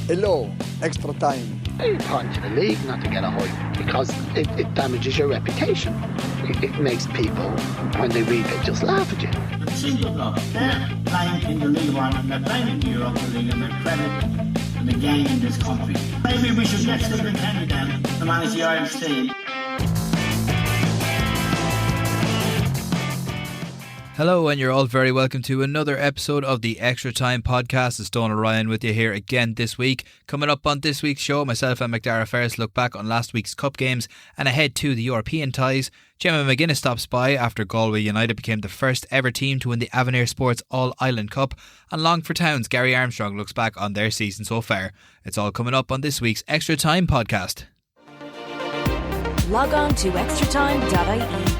Hello, extra time. You point to the league not to get a hoy because it damages your reputation. It makes people, when they read it, just laugh at you. The single block, they're playing in the League One and they're playing in the Europa League and they're credit to the game in this country. Maybe we should get Stephen Kenny down to manage the Irish team. Hello, and you're all very welcome to another episode of the Extra Time podcast. It's Dónal Ryan with you here again this week. Coming up on this week's show, myself and Macdara Ferris look back on last week's cup games and ahead to the European ties. Gemma McGuinness stops by after Galway United became the first ever team to win the Avenir Sports All-Ireland Cup. And Longford Town's Gary Armstrong looks back on their season so far. It's all coming up on this week's Extra Time podcast. Log on to extratime.ie.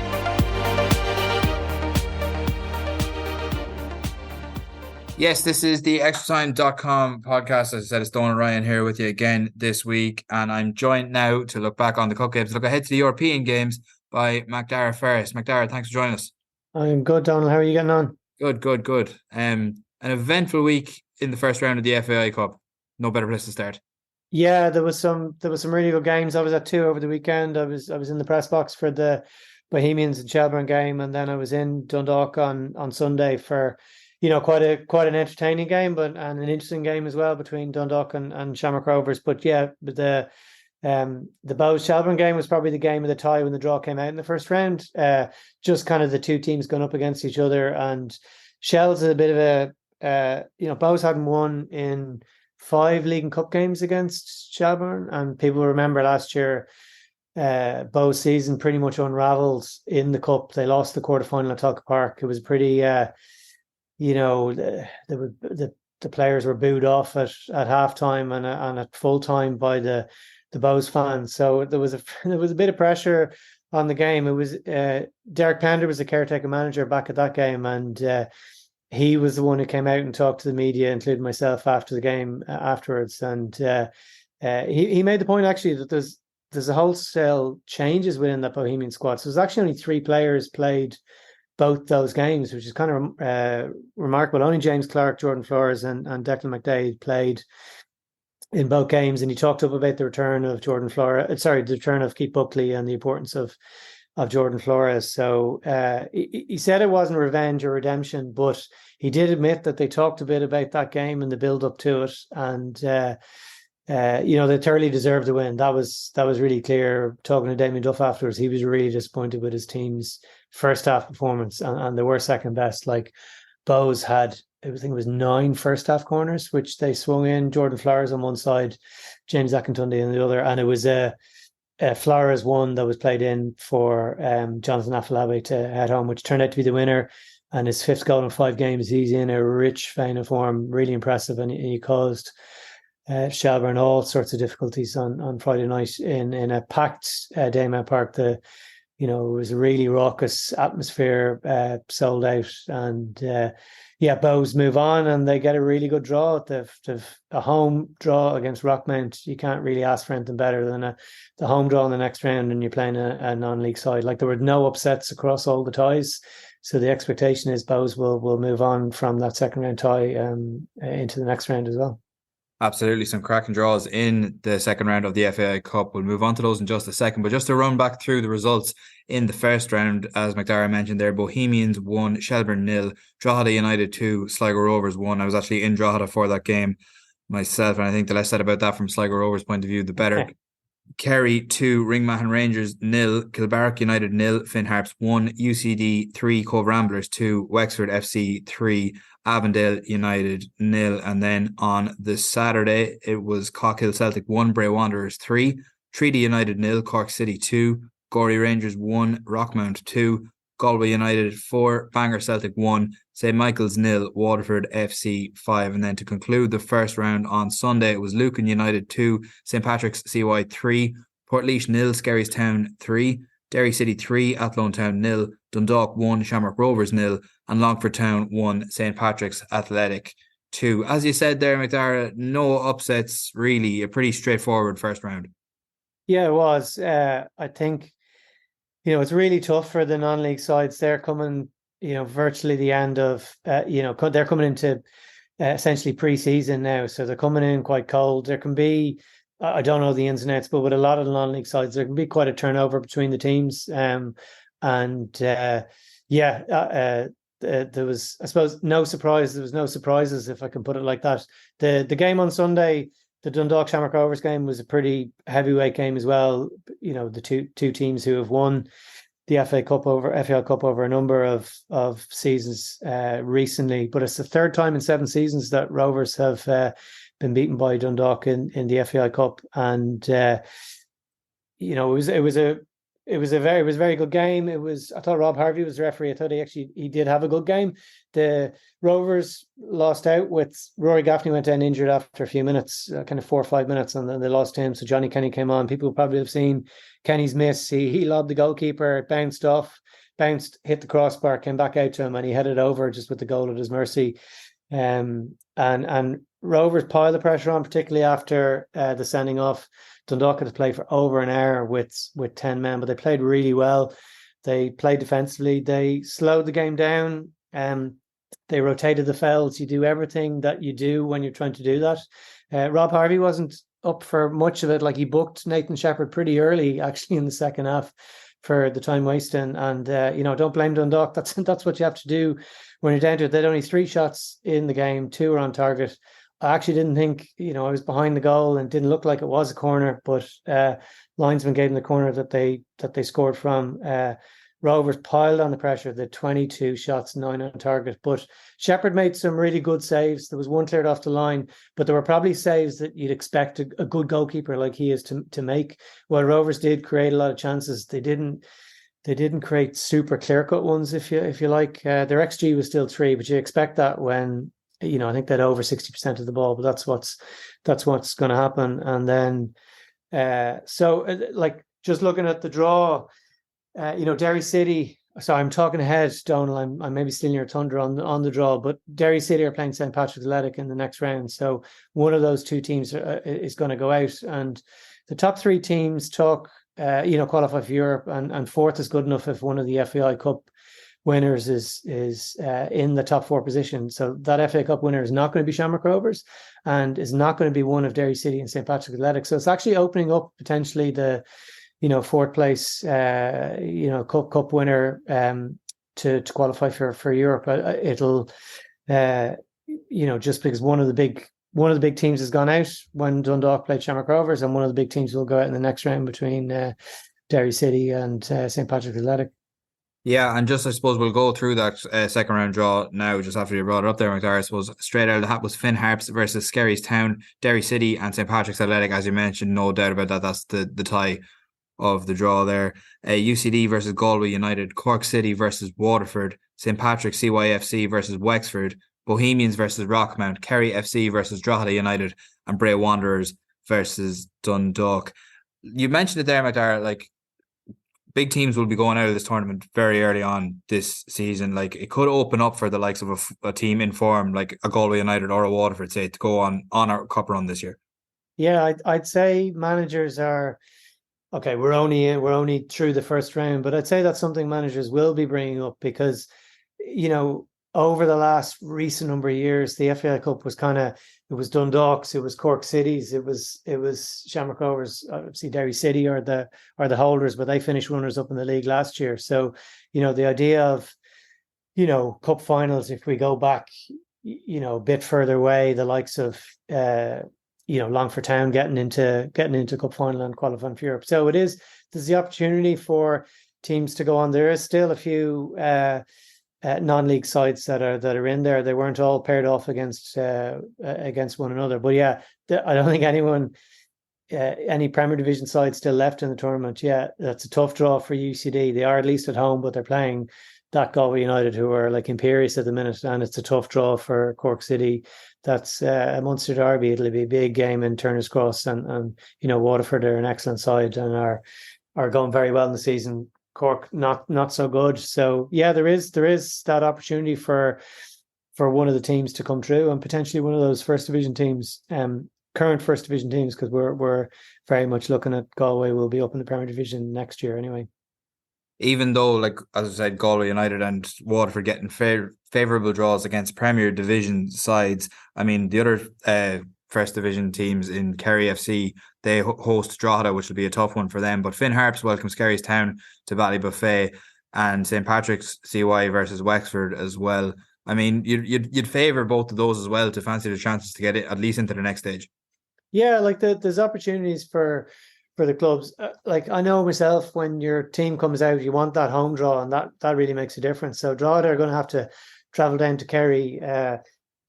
Yes, this is the extratime.com podcast. As I said, it's Dónal Ryan here with you again this week, and I'm joined now to look back on the cup games, look ahead to the European games by Macdara Ferris. Macdara, thanks for joining us. I'm good, Dónal. How are you getting on? Good. An eventful week in the first round of the FAI Cup. No better place to start. Yeah, there was some really good games. I was at two over the weekend. I was in the press box for the Bohemians and Shelbourne game, and then I was in Dundalk on Sunday for quite an entertaining game, but and an interesting game as well between Dundalk and Shamrock Rovers. But the Bows Shelbourne game was probably the game of the tie when the draw came out in the first round. Just kind of the two teams going up against each other, and Shells is a bit of a Bows hadn't won in 5 League and Cup games against Shelbourne, and people remember last year Bows season pretty much unravelled in the cup. They lost the quarterfinal at Tulka Park. It was pretty. The players were booed off at halftime and at full time by the Bows fans. So there was a bit of pressure on the game. It was Derek Pender was the caretaker manager back at that game, and he was the one who came out and talked to the media, including myself, after the game afterwards. And he made the point actually that there's a wholesale changes within that Bohemian squad. So there's actually only 3 players played both those games, which is kind of remarkable. Only James Clark, Jordan Flores and Declan McDaid played in both games, and he talked up about the return of the return of Keith Buckley and the importance of Jordan Flores. So he said it wasn't revenge or redemption, but he did admit that they talked a bit about that game and the build up to it, and they thoroughly deserved the win. That was really clear. Talking to Damien Duff afterwards, he was really disappointed with his team's first half performance, and they were second best. Like Bows had, I think it was 9 first half corners, which they swung in. Jordan Flores on one side, James Akintunde on the other, and it was a Flores one that was played in for Jonathan Afolabi to head home, which turned out to be the winner. And his 5th goal in 5 games. He's in a rich vein of form, really impressive, and he caused Shelbourne all sorts of difficulties on Friday night in a packed Daymount Park. It was a really raucous atmosphere, sold out, and Bows move on and they get a really good draw. They've a home draw against Rockmount. You can't really ask for anything better than the home draw in the next round, and you're playing a non-league side. Like, there were no upsets across all the ties, so the expectation is Bows will move on from that second round tie into the next round as well. Absolutely, some cracking draws in the second round of the FAI Cup. We'll move on to those in just a second, but just to run back through the results in the first round, as Macdara mentioned there, Bohemians 1, Shelbourne 0, Drogheda United 2, Sligo Rovers 1. I was actually in Drogheda for that game myself, and I think the less said about that from Sligo Rovers' point of view, the better. Kerry 2, Ringmahon Rangers 0, Kilbarrack United 0, Finn Harps 1, UCD 3, Cove Ramblers 2, Wexford FC 3, Avondale United 0. And then on the Saturday, it was Cockhill Celtic 1, Bray Wanderers 3, Treaty United 0, Cork City 2, Gorey Rangers 1, Rockmount 2, Galway United 4, Bangor Celtic 1, St Michael's 0, Waterford FC 5. And then to conclude the first round on Sunday, it was Lucan United 2, St Patrick's CY 3, Portlaoise 0, Skerries Town 3, Derry City 3, Athlone Town 0, Dundalk 1, Shamrock Rovers 0, and Longford Town 1, St Patrick's Athletic 2. As you said there, Macdara, no upsets really, a pretty straightforward first round. Yeah, it was. I think, it's really tough for the non-league sides. They're coming, virtually the end of, they're coming into essentially pre-season now, so they're coming in quite cold. There can be, I don't know the ins and outs, but with a lot of the non-league sides, there can be quite a turnover between the teams. There was, I suppose, no surprise. There was no surprises, if I can put it like that. The game on Sunday, the Dundalk Shamrock Rovers game, was a pretty heavyweight game as well. You know, the two teams who have won the FAI Cup over a number of seasons recently, but it's the third time in 7 seasons that Rovers have been beaten by Dundalk in the FAI Cup, and it was a very good game. I thought Rob Harvey was the referee. I thought he did have a good game. The Rovers lost out with Rory Gaffney went down injured after a few minutes, kind of 4 or 5 minutes, and then they lost him. So Johnny Kenny came on. People probably have seen Kenny's miss. He lobbed the goalkeeper, it bounced, hit the crossbar, came back out to him, and he headed over just with the goal at his mercy. And Rovers piled the pressure on, particularly after the sending off. Dundalk had to play for over an hour with 10 men, but they played really well. They played defensively. They slowed the game down. They rotated the fells. You do everything that you do when you're trying to do that. Rob Harvey wasn't up for much of it. Like, he booked Nathan Shepherd pretty early, actually, in the second half for the time wasting. And don't blame Dundalk. That's what you have to do when you're down to it. They had only 3 shots in the game. 2 were on target. I actually didn't think, I was behind the goal and didn't look like it was a corner, but linesman gave them the corner that they scored from. Rovers piled on the pressure. They had 22 shots, 9 on target. But Shepherd made some really good saves. There was one cleared off the line, but there were probably saves that you'd expect a good goalkeeper like he is to make. While Rovers did create a lot of chances, they didn't create super clear-cut ones, if you like. Their XG was still 3, but you expect that when, I think they'd over 60% of the ball, but that's what's going to happen. And then, just looking at the draw, Derry City. Sorry, I'm talking ahead, Dónal. I'm maybe stealing your thunder on the draw, but Derry City are playing St. Patrick's Athletic in the next round, so one of those 2 teams is going to go out, and the top 3 teams qualify for Europe, and fourth is good enough if one of the FAI Cup winners is in the top 4 position. So that FA Cup winner is not going to be Shamrock Rovers, and is not going to be one of Derry City and St. Patrick's Athletic. So it's actually opening up potentially the 4th place cup winner to qualify for Europe. It'll just because one of the big teams has gone out when Dundalk played Shamrock Rovers, and one of the big teams will go out in the next round between Derry City and St. Patrick's Athletic. Yeah, and just, I suppose, we'll go through that second round draw now, just after you brought it up there, Macdara. I suppose straight out of the hat was Finn Harps versus Skerries Town, Derry City and St. Patrick's Athletic. As you mentioned, no doubt about that. That's the tie of the draw there. UCD versus Galway United, Cork City versus Waterford, St. Patrick's CYFC versus Wexford, Bohemians versus Rockmount, Kerry FC versus Drogheda United, and Bray Wanderers versus Dundalk. You mentioned it there, Macdara, like, big teams will be going out of this tournament very early on this season. Like, it could open up for the likes of a team in form, like a Galway United or a Waterford, say, to go on our cup run this year. Yeah, I'd say managers are okay. We're only through the first round, but I'd say that's something managers will be bringing up because, over the last recent number of years, the FAI Cup was it was Dundalk's, it was Cork City's, it was Shamrock Rovers, obviously Derry City are the holders, but they finished runners up in the league last year. So, the idea of, cup finals, if we go back, a bit further away, the likes of Longford Town getting into cup final and qualifying for Europe. So there's the opportunity for teams to go on. There is still a few non-league sides that are in there. They weren't all paired off against one another. But yeah, I don't think any Premier Division side still left in the tournament. Yeah, that's a tough draw for UCD. They are at least at home, but they're playing that Galway United, who are like imperious at the minute, and it's a tough draw for Cork City. That's a Munster derby. It'll be a big game in Turner's Cross, and Waterford are an excellent side and are going very well in the season. Cork not so good. So yeah, there is that opportunity for one of the teams to come through, and potentially one of those first division teams, current first division teams, because we're very much looking at Galway will be up in the Premier Division next year anyway. even though, like as I said, Galway United and Waterford getting favourable draws against Premier Division sides. I mean, the other First Division teams in Kerry FC, they host Drogheda, which will be a tough one for them. But Finn Harps welcomes Kerrystown to Ballybuffet, and St Patrick's CY versus Wexford as well. I mean, you'd favour both of those as well to fancy the chances to get it at least into the next stage. Yeah, like there's opportunities for the clubs. Like I know myself, when your team comes out, you want that home draw, and that really makes a difference. So Drogheda are going to have to travel down to Kerry.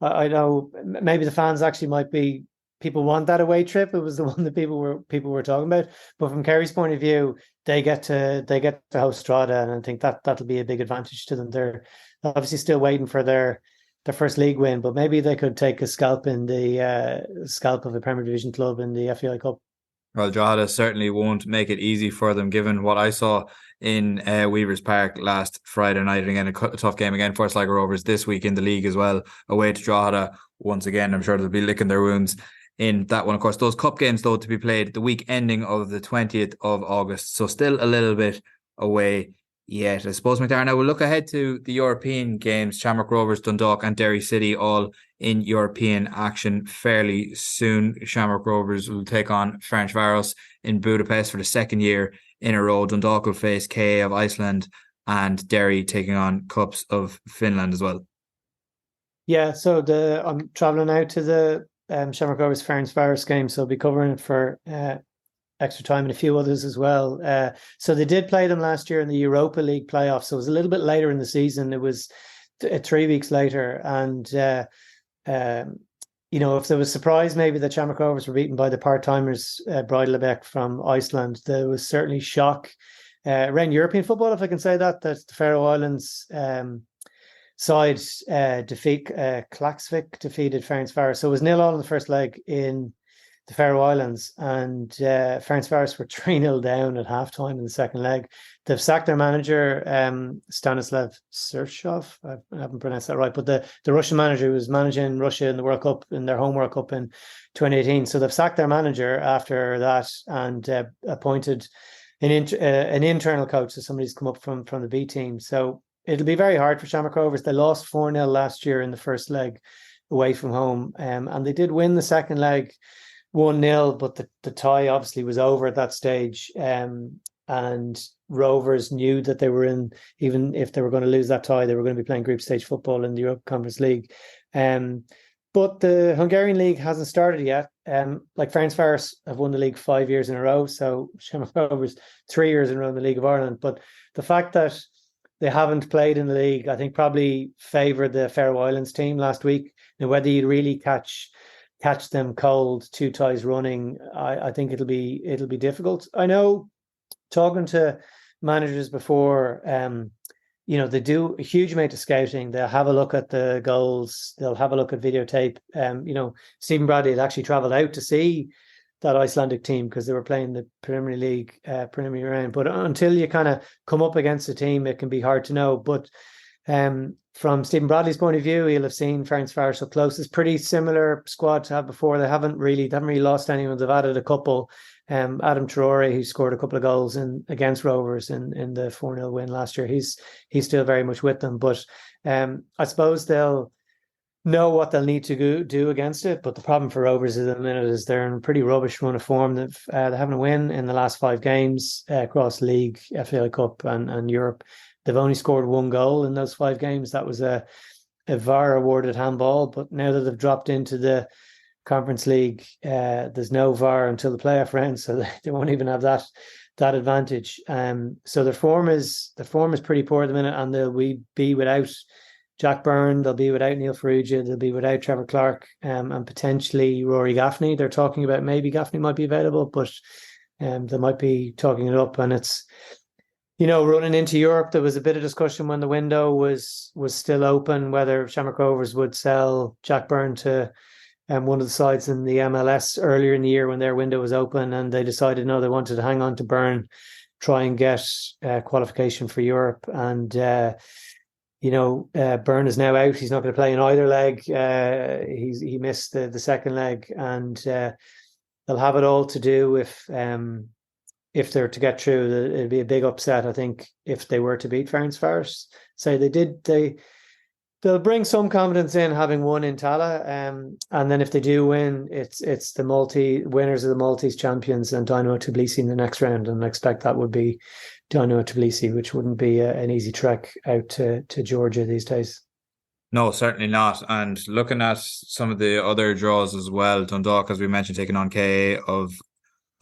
I know maybe the fans actually might be, people want that away trip. It was the one that people were talking about. But from Kerry's point of view, they get to host Drogheda, and I think that'll be a big advantage to them. They're obviously still waiting for their first league win, but maybe they could take a scalp in the scalp of a Premier Division club in the FAI Cup. Well, Drogheda certainly won't make it easy for them, given what I saw in Weavers Park last Friday night. And again, a tough game again for Sligo Rovers this week in the league as well, away to Drogheda once again. I'm sure they'll be licking their wounds in that one. Of course, those cup games, though, to be played the week ending of the 20th of August. So still a little bit away yet, I suppose. Macdara, now we'll look ahead to the European games. Shamrock Rovers, Dundalk and Derry City all in European action fairly soon. Shamrock Rovers will take on Ferencváros in Budapest for the second year in a row. Dundalk will face KA of Iceland, and Derry taking on Cups of Finland as well. Yeah, so I'm travelling out to the Shamrock Rovers Ferencváros game, so I'll be covering it for Extra Time and a few others as well. So they did play them last year in the Europa League playoffs, so it was a little bit later in the season. It was 3 weeks later, and if there was surprise maybe that Shamrock Rovers were beaten by the part-timers Breidablik from Iceland, there was certainly shock around European football, if I can say that the Faroe Islands side Klaksvik defeated Ferencváros. So it was 0-0 in the first leg in the Faroe Islands, and Ferencváros were 3-0 down at halftime in the second leg. They've sacked their manager, Stanislav Sershov. I haven't pronounced that right, but the Russian manager who was managing Russia in the World Cup, in their home World Cup in 2018. So they've sacked their manager after that and appointed an internal coach, so somebody's come up from the B team. So it'll be very hard for Shamrock Rovers. They lost 4-0 last year in the first leg away from home, and they did win the second leg 1-0, but the tie obviously was over at that stage, and Rovers knew that they were in, even if they were going to lose that tie, they were going to be playing group stage football in the Europe Conference League. But the Hungarian league hasn't started yet. Like Ferencváros have won the league 5 years in a row, so Shamrock Rovers 3 years in a row in the League of Ireland. But the fact that they haven't played in the league, I think, probably favoured the Faroe Islands team last week. Now, whether you really catch them cold 2 ties running, I think it'll be difficult. I know, talking to managers before, they do a huge amount of scouting. They'll have a look at the goals, they'll have a look at videotape. Stephen Bradley had actually travelled out to see that Icelandic team because they were playing the Premier League preliminary round. But until you kind of come up against a team, it can be hard to know. But from Stephen Bradley's point of view, he'll have seen Ferencváros up close. It's pretty similar squad to have before. They haven't really lost anyone. They've added a couple. Adam Traore, who scored a couple of goals against Rovers in the 4-0 win last year, he's still very much with them. But I suppose they'll know what they'll need to do against it. But the problem for Rovers at the minute is they're in a pretty rubbish run of form. They haven't a win in the last 5 games across league, FAI Cup and Europe. They've only scored 1 goal in those 5 games. That was a VAR awarded handball. But now that they've dropped into the Conference League, there's no VAR until the playoff round, so they won't even have that advantage. So their form is pretty poor at the minute, and they'll be without Jack Byrne, they'll be without Neil Ferrugia, they'll be without Trevor Clark, and potentially Rory Gaffney. They're talking about maybe Gaffney might be available, but they might be talking it up. And it's, running into Europe, there was a bit of discussion when the window was still open whether Shamrock Rovers would sell Jack Byrne to one of the sides in the MLS earlier in the year when their window was open, and they decided no, they wanted to hang on to Byrne, try and get qualification for Europe. And Byrne is now out. He's not going to play in either leg. He missed the second leg, and they'll have it all to do if if they're to get through, it'd be a big upset, I think, if they were to beat Ferris. So they'll bring some confidence in having won in Tala. And then if they do win, it's the winners of the Maltese champions and Dynamo Tbilisi in the next round. And I expect that would be Dynamo Tbilisi, which wouldn't be an easy trek out to Georgia these days. No, certainly not. And looking at some of the other draws as well, Dundalk, as we mentioned, taking on KA of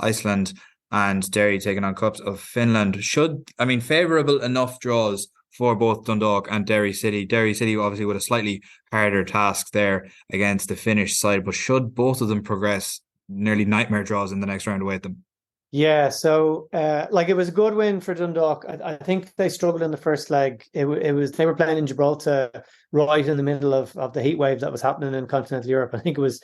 Iceland and Derry taking on Cups of Finland. Favourable enough draws for both Dundalk and Derry City. Derry City obviously with a slightly harder task there against the Finnish side, but should both of them progress, nearly nightmare draws in the next round await them. Yeah, so it was a good win for Dundalk. I think they struggled in the first leg. They were playing in Gibraltar right in the middle of the heat wave that was happening in continental Europe. I think it was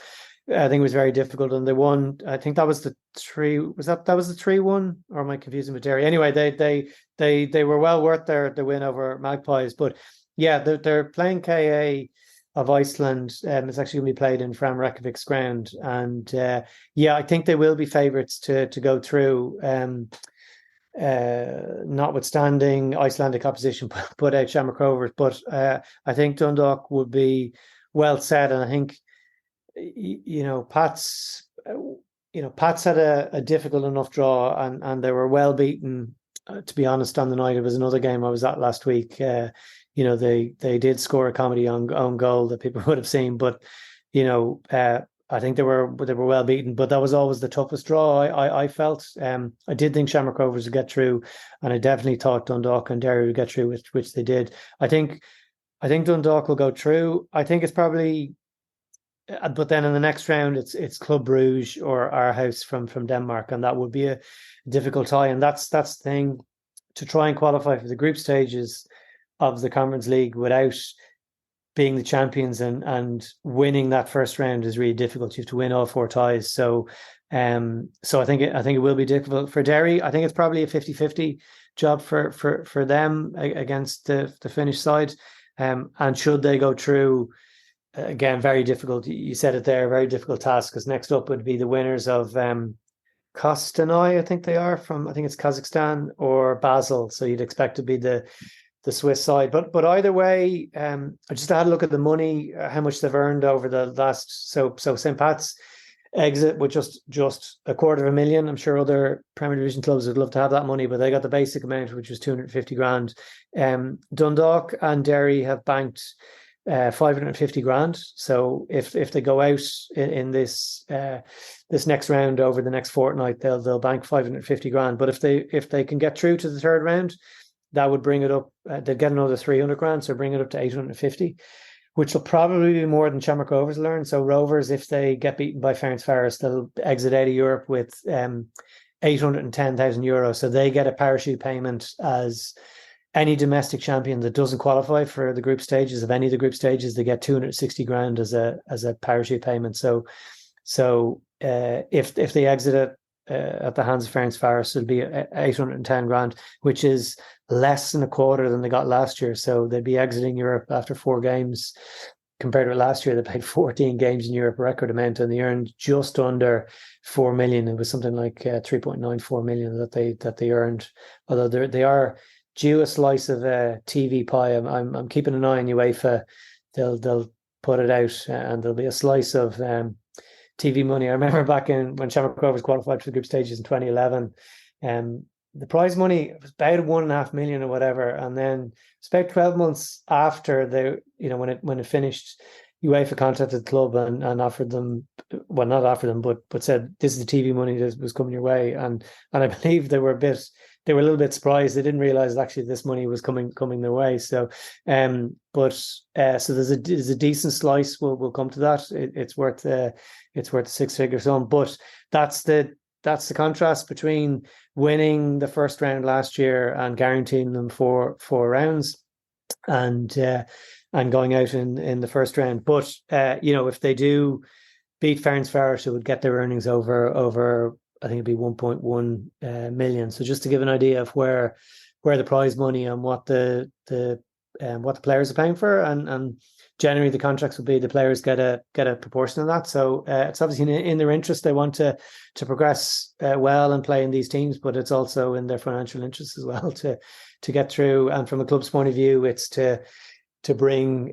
very difficult, and they won. I think that was the 3-1, or am I confusing with Derry? Anyway, they were well worth their win over Magpies. But yeah, they're playing KA of Iceland. It's actually going to be played in Fram Reykjavik's ground, and I think they will be favourites to go through. Notwithstanding Icelandic opposition put out Shamrock Rovers, but I think Dundalk would be well set, and I think Pats had a difficult enough draw, and they were well beaten. To be honest, on the night, it was another game I was at last week. They did score a comedy on goal that people would have seen, but I think they were well beaten. But that was always the toughest draw. I felt. I did think Shamrock Rovers would get through, and I definitely thought Dundalk and Derry would get through, which they did. I think Dundalk will go through. I think it's probably. But then in the next round, it's Club Brugge or Aarhus from Denmark, and that would be a difficult tie. And that's the thing, to try and qualify for the group stages of the Conference League without being the champions and winning that first round is really difficult. You have to win all 4 ties. So I think it will be difficult for Derry. I think it's probably a 50-50 job for them against the Finnish side. And should they go through, again, very difficult. You said it there, very difficult task, because next up would be the winners of Kostanay, I think they are from, I think it's Kazakhstan, or Basel. So you'd expect to be the Swiss side. But either way, I just had a look at the money, how much they've earned over the last. So St. Pat's exit with just $250,000. I'm sure other Premier Division clubs would love to have that money, but they got the basic amount, which was $250,000. Dundalk and Derry have banked $550,000. So if they go out in this next round over the next fortnight, they'll bank $550,000. But if they can get through to the third round, that would bring it up. They'd get another $300,000, so bring it up to $850,000, which will probably be more than Shamrock Rovers learn. So Rovers, if they get beaten by Ferris, they'll exit out of Europe with €810,000. So they get a parachute payment as any domestic champion that doesn't qualify for the group stages. Of any of the group stages, they get $260,000 as a parachute payment. So if they exit it at the hands of Ferris, it'll be $810,000, which is less than a quarter than they got last year. So they'd be exiting Europe after 4 games. Compared to last year, they played 14 games in Europe, a record amount, and they earned just under $4 million. It was something like $3.94 million that they earned. Although they are due a slice of TV pie. I'm keeping an eye on UEFA. They'll put it out, and there'll be a slice of TV money. I remember back when Shamrock Rovers qualified for the group stages in 2011, the prize money was about $1.5 million or whatever, and then it's about 12 months after when it finished, UEFA contacted the club and offered them, well, not offered them, but said, this is the TV money that was coming your way, and I believe they were a little bit surprised. They didn't realize actually this money was coming their way. So so there's a decent slice. We'll come to that. It's worth a 6-figure sum, but that's the contrast between winning the first round last year and guaranteeing them 4 rounds and going out in the first round. But if they do beat Ferris, it would get their earnings over I think it'd be 1.1 million. So just to give an idea of where the prize money and what the players are paying for, and generally the contracts will be the players get a proportion of that. So it's obviously in their interest. They want to progress well and play in these teams, but it's also in their financial interest as well to get through. And from a club's point of view, it's to bring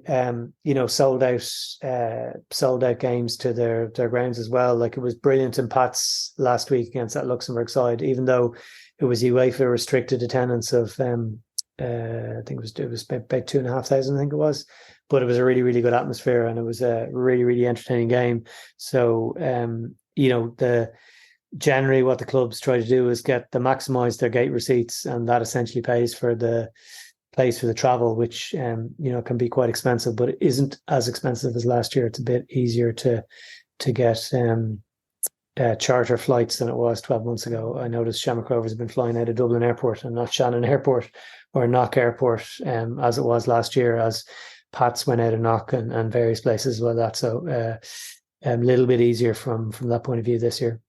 sold out games to their grounds as well. Like, it was brilliant in Pats last week against that Luxembourg side, even though it was UEFA restricted attendance of I think it was about 2,500, I think it was, but it was a really, really good atmosphere, and it was a really, really entertaining game. So generally what the clubs try to do is maximize their gate receipts, and that essentially pays for the travel, which can be quite expensive, but it isn't as expensive as last year. It's a bit easier to get charter flights than it was 12 months ago. I noticed Shamrock Rovers have been flying out of Dublin Airport and not Shannon Airport or Knock Airport, as it was last year, as Pats went out of Knock and various places like that. So a little bit easier from that point of view this year.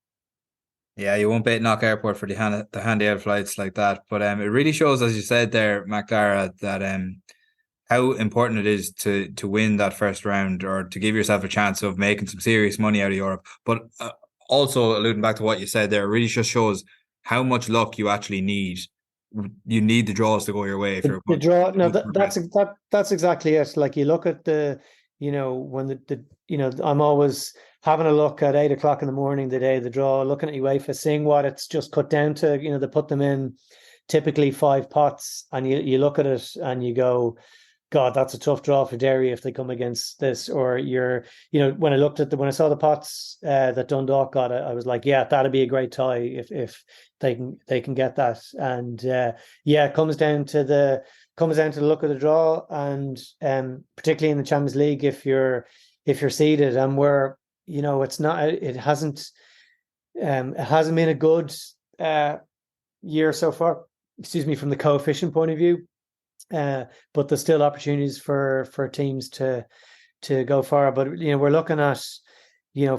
Yeah, you won't beat Knock Airport for the handy out flights like that. But it really shows, as you said there, Macdara, that how important it is to win that first round, or to give yourself a chance of making some serious money out of Europe. But also, alluding back to what you said there, it really just shows how much luck you actually need. You need the draws to go your way. If you're the draw, no, that's exactly it. Like, you look at when I'm always having a look at 8 o'clock in the morning, the day of the draw, looking at UEFA, seeing what it's just cut down to. They put them in typically 5 pots, and you look at it and you go, God, that's a tough draw for Derry if they come against this. Or when I saw the pots that Dundalk got, I was like, yeah, that'd be a great tie if they can get that. And it comes down to the look of the draw, and particularly in the Champions League, if you're seeded, and it hasn't been a good year so far. Excuse me, from the coefficient point of view. But there's still opportunities for teams to go far. But we're looking at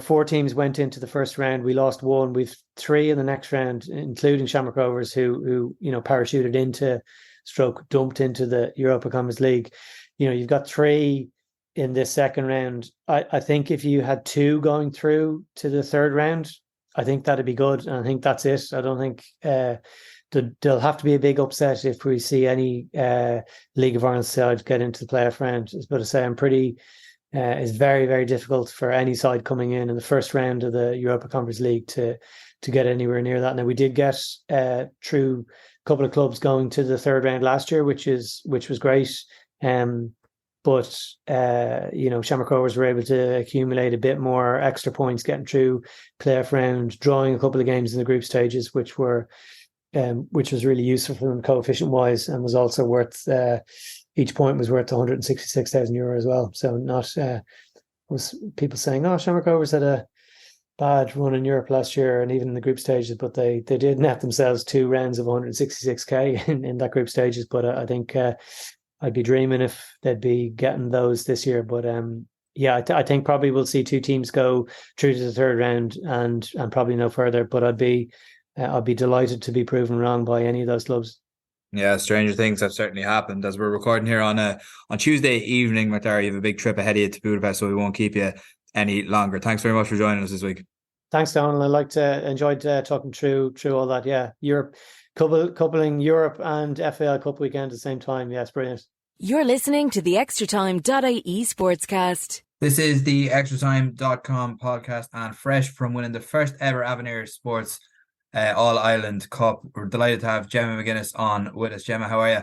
4 teams went into the first round. We lost 1. We've 3 in the next round, including Shamrock Rovers, who parachuted dumped into the Europa Conference League. You've got 3 in this second round. I think if you had 2 going through to the third round, I think that'd be good. And I think that's it. I don't think there'll have to be a big upset if we see any League of Ireland side get into the playoff round. But to say, it's very, very difficult for any side coming in the first round of the Europa Conference League to get anywhere near that. Now, we did get through a couple of clubs going to the third round last year, which was great. But Shamrock Rovers were able to accumulate a bit more extra points getting through playoff round, drawing a couple of games in the group stages, which was really useful for them coefficient wise, and was also worth each point was worth €166,000 as well. So not was people saying, Shamrock Rovers had a bad run in Europe last year and even in the group stages, but they did net themselves 2 rounds of 166k in that group stages. But I think I'd be dreaming if they'd be getting those this year. But I think probably we'll see 2 teams go through to the third round and probably no further. But I'd be delighted to be proven wrong by any of those clubs. Yeah, stranger things have certainly happened. As we're recording here on Tuesday evening, Macdara, you have a big trip ahead of you to Budapest, so we won't keep you any longer. Thanks very much for joining us this week. Thanks, Dónal. I enjoyed talking through all that. Yeah, Europe, coupling Europe and FAI Cup weekend at the same time. Yeah, it's brilliant. You're listening to the ExtraTime.ie Sportscast. This is the ExtraTime.com podcast, and fresh from winning the first ever Avenir Sports All-Ireland Cup. We're delighted to have Gemma McGuinness on with us. Gemma, how are you?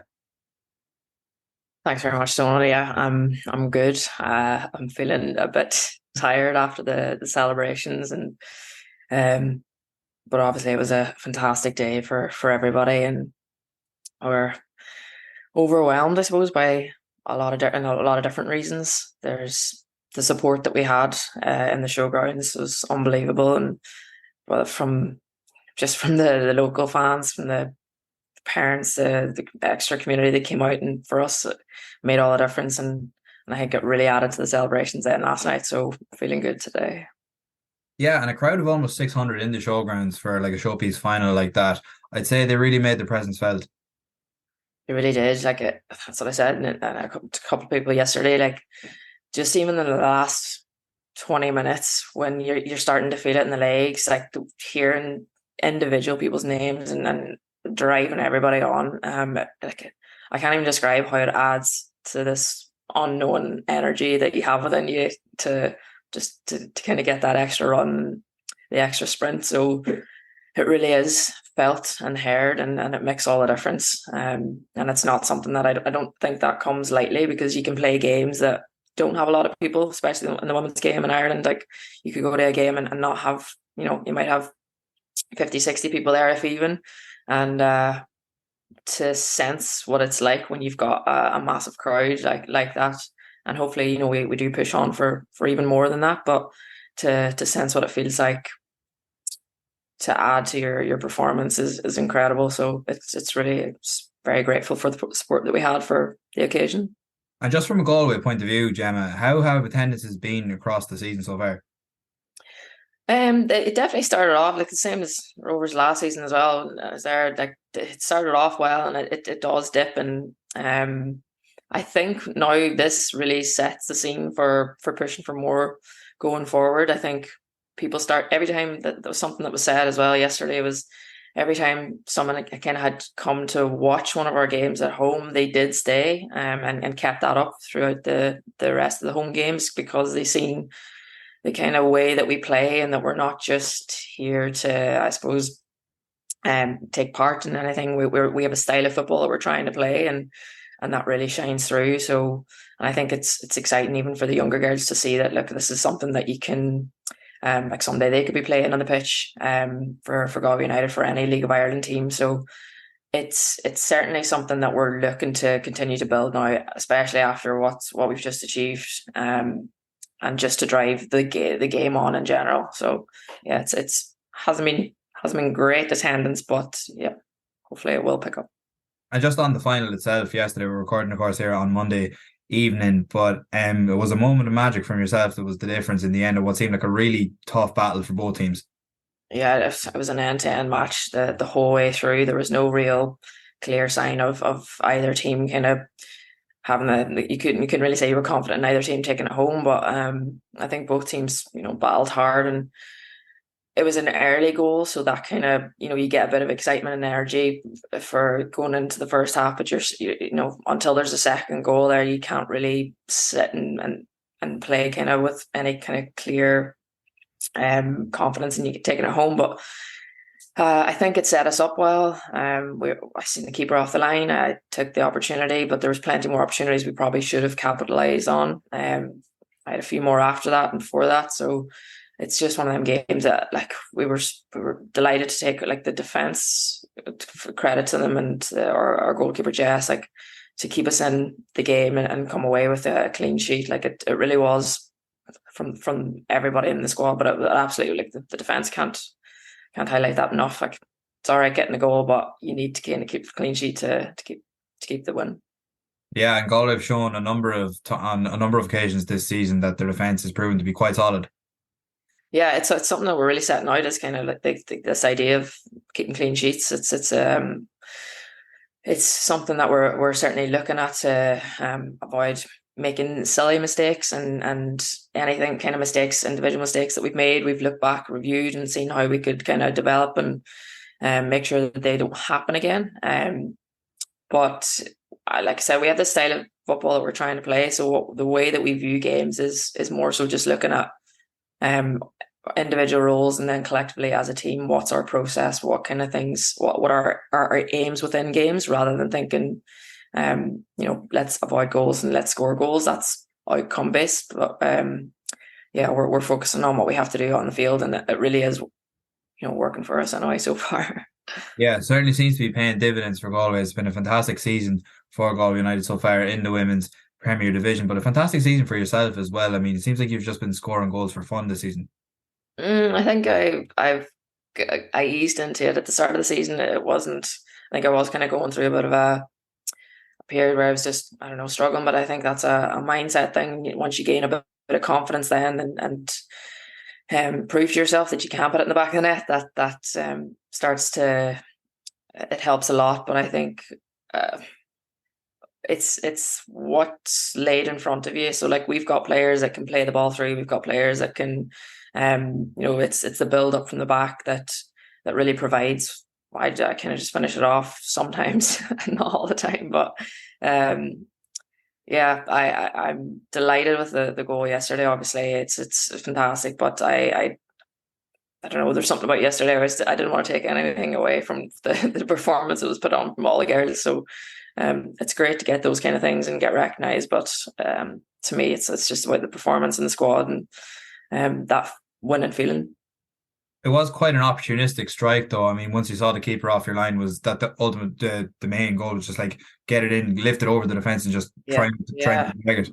Thanks very much, Dónal. Yeah, I'm good. I'm feeling a bit tired after the celebrations, and but obviously it was a fantastic day for everybody, and we're overwhelmed, I suppose, by a lot of different reasons. There's the support that we had in the showgrounds was unbelievable, and from the local fans, from the parents, the extra community that came out, and for us it made all the difference, and I think it really added to the celebrations then last night. So feeling good today. Yeah, and a crowd of almost 600 in the showgrounds for like a showpiece final like that. I'd say they really made their presence felt. It really did. That's what I said, and a couple of people yesterday. Like, just even in the last 20 minutes when you're starting to feel it in the legs, like hearing individual people's names and driving everybody on. Like, I can't even describe how it adds to this unknown energy that you have within you to kind of get that extra run, the extra sprint. So it really is felt and heard, and it makes all the difference. And it's not something that I don't think that comes lightly, because you can play games that don't have a lot of people, especially in the women's game in Ireland. Like, you could go to a game and not have, you might have 50, 60 people there, if even. And to sense what it's like when you've got a massive crowd like that, and hopefully, we do push on for even more than that, but to sense what it feels like to add to your performance is incredible. So it's very grateful for the support that we had for the occasion. And just from a Galway point of view, Gemma, how have attendances been across the season so far? It definitely started off like the same as Rovers last season as well. It started off well, and it does dip, and I think now this really sets the scene for pushing for more going forward. I think people start, every time that there was something that was said as well yesterday, was every time someone kind of had come to watch one of our games at home, they did stay and kept that up throughout the rest of the home games, because they seen the kind of way that we play, and that we're not just here to, I suppose, take part in anything. We have a style of football that we're trying to play, and that really shines through. So, and I think it's exciting even for the younger girls to see that, look, this is something that you can, like someday they could be playing on the pitch for Galway United, for any League of Ireland team. So it's certainly something that we're looking to continue to build now, especially after what we've just achieved, and just to drive the game on in general. So yeah, it's hasn't been great attendance, but yeah, hopefully it will pick up. And just on the final itself, yesterday, we're recording, of course, here on Monday evening, but it was a moment of magic from yourself that was the difference in the end of what seemed like a really tough battle for both teams. Yeah, it was an end-to-end match the whole way through. There was no real clear sign of either team kind of having you couldn't really say you were confident in either team taking it home, but I think both teams battled hard, and it was an early goal, so that kind of you get a bit of excitement and energy for going into the first half, but until there's a second goal there, you can't really sit and play kind of with any kind of clear confidence in you taking it home. But I think it set us up well. I seen the keeper off the line. I took the opportunity, but there was plenty more opportunities we probably should have capitalised on. I had a few more after that and before that. So it's just one of them games that, like, we were delighted to take, like, the defence, credit to them, and our goalkeeper Jess, like, to keep us in the game and come away with a clean sheet. Like, it really was from everybody in the squad, but it absolutely, like, the defence can't highlight that enough. Like, it's all right getting a goal, but you need to kind of keep a clean sheet to keep the win. Yeah, and Galway have shown on a number of occasions this season that their defence has proven to be quite solid. Yeah, it's something that we're really setting out, is kind of like this idea of keeping clean sheets. It's something that we're certainly looking at to avoid making silly mistakes and anything kind of individual mistakes that we've made. We've looked back, reviewed, and seen how we could kind of develop and make sure that they don't happen again. But like I said, we have this style of football that we're trying to play. So the way that we view games is more so just looking at individual roles, and then collectively as a team, what's our process, what kind of things, what are our aims within games, rather than thinking let's avoid goals and let's score goals. That's outcome based. But yeah, we're focusing on what we have to do on the field, and it really is working for us anyway so far. Yeah, it certainly seems to be paying dividends for Galway. It's been a fantastic season for Galway United so far in the women's Premier Division, but a fantastic season for yourself as well. I mean, it seems like you've just been scoring goals for fun this season. I think I eased into it at the start of the season. It wasn't. I think I was kind of going through a bit of a period where I was just, I don't know, struggling. But I think that's a mindset thing. Once you gain a bit of confidence, then and prove to yourself that you can put it in the back of the net, that starts to, it helps a lot. But I think it's what's laid in front of you. So like we've got players that can play the ball through. We've got players that can, it's the build up from the back that really provides. I kind of just finish it off sometimes, not all the time, but yeah, I'm delighted with the goal yesterday. Obviously, it's fantastic, but I don't know. There's something about yesterday where I didn't want to take anything away from the performance that was put on from all the girls. So it's great to get those kind of things and get recognised. But to me, it's just about the performance in the squad and that winning feeling. It was quite an opportunistic strike, though. I mean, once you saw the keeper off your line, was that the ultimate, the main goal was just like get it in, lift it over the defence, and just try and make it.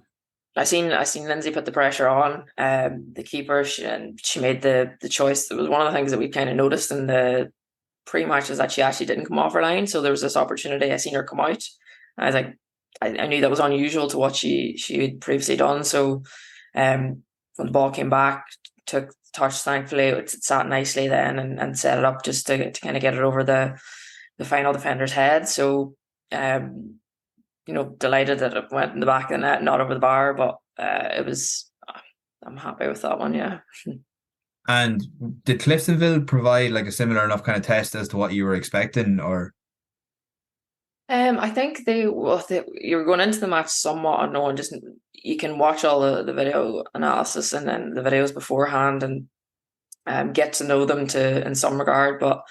I seen Lindsay put the pressure on the keeper, she made the choice. It was one of the things that we kind of noticed in the pre-match is that she actually didn't come off her line. So there was this opportunity. I seen her come out. I was like, I knew that was unusual to what she had previously done. So when the ball came back, took touch, thankfully it sat nicely then and set it up just to kind of get it over the final defender's head. So delighted that it went in the back of the net, not over the bar, but I'm happy with that one, yeah. And did Cliftonville provide like a similar enough kind of test as to what you were expecting, or? I think you were going into the match somewhat unknown. Just you can watch all the video analysis and then the videos beforehand and get to know them in some regard. But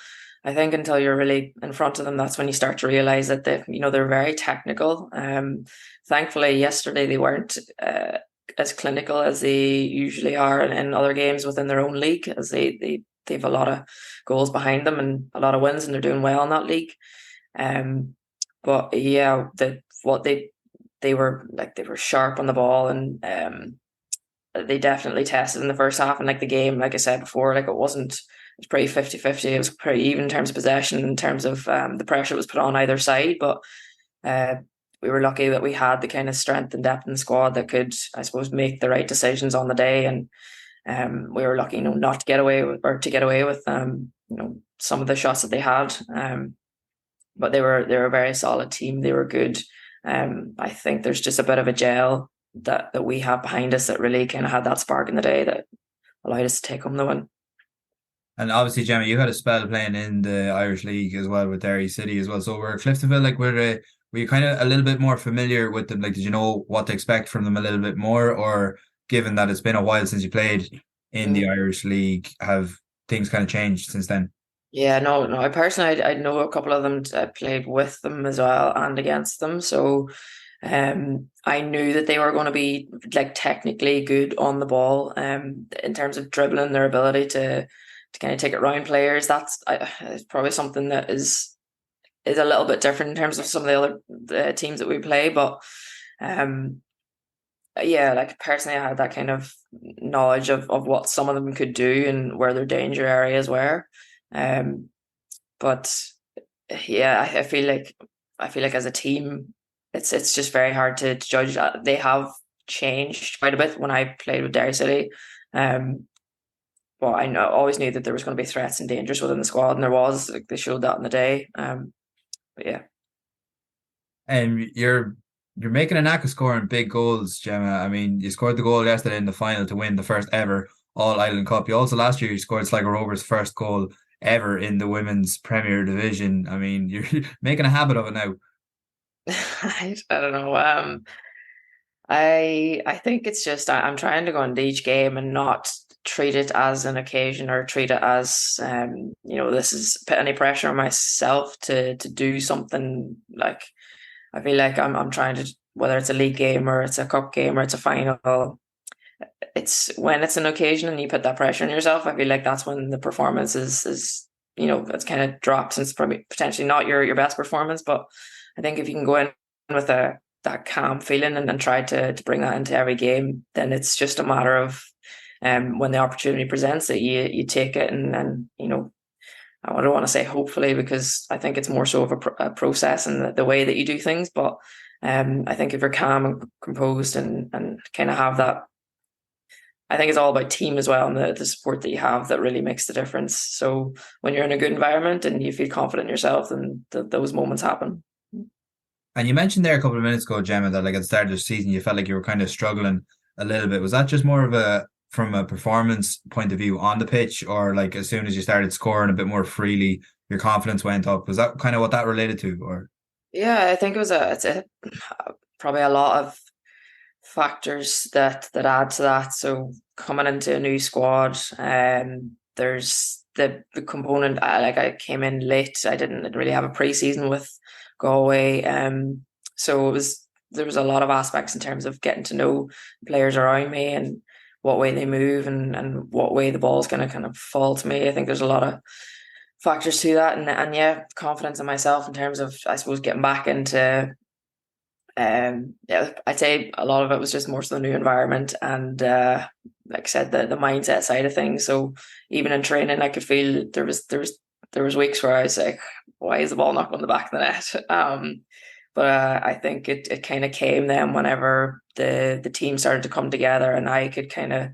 I think until you're really in front of them, that's when you start to realize that they're very technical. Thankfully, yesterday they weren't as clinical as they usually are in other games within their own league, as they have a lot of goals behind them and a lot of wins, and they're doing well in that league. But yeah, they were sharp on the ball, and they definitely tested in the first half. And like the game, like I said before, like it was pretty 50-50. It was pretty even in terms of possession, in terms of the pressure was put on either side. But we were lucky that we had the kind of strength and depth in the squad that could, I suppose, make the right decisions on the day. And we were lucky, not to get away with some of the shots that they had. But they were a very solid team. They were good. I think there's just a bit of a gel that we have behind us that really kind of had that spark in the day that allowed us to take home the win. And obviously, Gemma, you had a spell playing in the Irish League as well with Derry City as well. So were Cliftonville, were you kind of a little bit more familiar with them? Like, did you know what to expect from them a little bit more? Or given that it's been a while since you played in the Irish League, have things kind of changed since then? Yeah, no. I personally, I know a couple of them. I played with them as well and against them. So I knew that they were going to be like technically good on the ball in terms of dribbling, their ability to kind of take it round players. It's probably something that is a little bit different in terms of some of the other teams that we play. But yeah, like personally, I had that kind of knowledge of what some of them could do and where their danger areas were. But yeah, I feel like as a team, it's just very hard to judge. They have changed quite a bit when I played with Derry City. But I always knew that there was going to be threats and dangers within the squad, and there was. Like, they showed that in the day. But yeah. And you're making a knack of scoring big goals, Gemma. I mean, you scored the goal yesterday in the final to win the first ever All-Ireland Cup. You also last year you scored Sligo Rovers' first goal ever in the women's Premier Division. I mean, you're making a habit of it now. I don't know. I think it's just I'm trying to go into each game and not treat it as an occasion or treat it as this is put any pressure on myself to do something. Like, I feel like I'm trying to, whether it's a league game or it's a cup game or it's a final, it's when it's an occasion and you put that pressure on yourself, I feel like that's when the performance is it's kind of dropped, and it's probably potentially not your best performance. But I think if you can go in with that calm feeling and try to bring that into every game, then it's just a matter of when the opportunity presents that you take it, and I don't want to say hopefully, because I think it's more so of a process and the way that you do things. But I think if you're calm and composed and kind of have that, I think it's all about team as well, and the support that you have that really makes the difference. So when you're in a good environment and you feel confident in yourself, then those moments happen. And you mentioned there a couple of minutes ago, Gemma, that like at the start of the season you felt like you were kind of struggling a little bit. Was that just more of a from a performance point of view on the pitch, or like as soon as you started scoring a bit more freely, your confidence went up? Was that kind of what that related to, or? Yeah, I think it's a probably a lot of factors that add to that. So coming into a new squad, there's the component. I came in late. I didn't really have a pre-season with Galway, so there was a lot of aspects in terms of getting to know players around me and what way they move and what way the ball's going to kind of fall to me. I think there's a lot of factors to that, and yeah, confidence in myself in terms of, I suppose, getting back into. Yeah, I'd say a lot of it was just more so the new environment and like I said, the mindset side of things. So even in training, I could feel there was weeks where I was like, why is the ball not going to the back of the net? But I think it kind of came then whenever the team started to come together and I could kind of